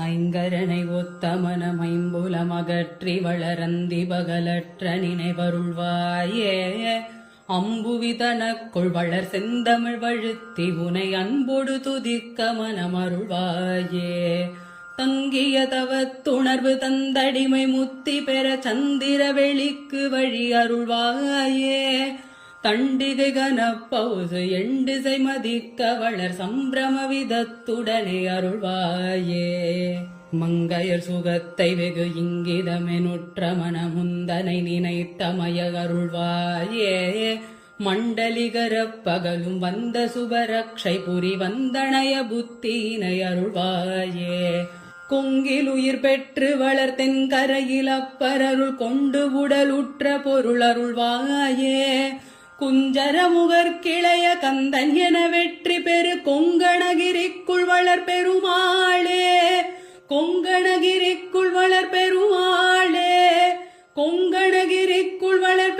ஐங்கரனை ஒத்த மனமைம்புலமகற்றி வளரந்தி பகலற்ற நினைவருள்வாயே. அம்புவி தனக்குள் வளர் செந்தமிழ் வழுத்தி உனை அன்பொடு துதிக்க மனமருள்வாயே. தங்கிய தவத்துணர்வு தந்தடிமை முத்தி பெற சந்திர வெளிக்கு வழி அருள்வாயே. தண்டிகை கனப்பவுசு எண்டிசை மதிக்க வளர் சம்பிரம விதத்துடனே அருள்வாயே. மங்கையர் சுகத்தை வெகு இங்கிதமெனுற்ற மனமுந்தனை நினைத்தமய அருள்வாயே. மண்டலிகர பகலும் வந்த சுபரக்ஷை புரி வந்தனைய புத்தியினை அருள்வாயே. கொங்கில் உயிர் பெற்று வளர் தென்கரையில் அப்பரருள் கொண்டு உடலுற்ற பொருள் அருள்வாயே. குஞ்சர முகர் கிளைய கந்தன் என வெற்றி பெரு கொங்கணகிரிக்குள் வளர் பெருமாளே. கொங்கணகிரிக்குள் வளர் பெருமாளே. கொங்கணகிரிக்குள் வளர்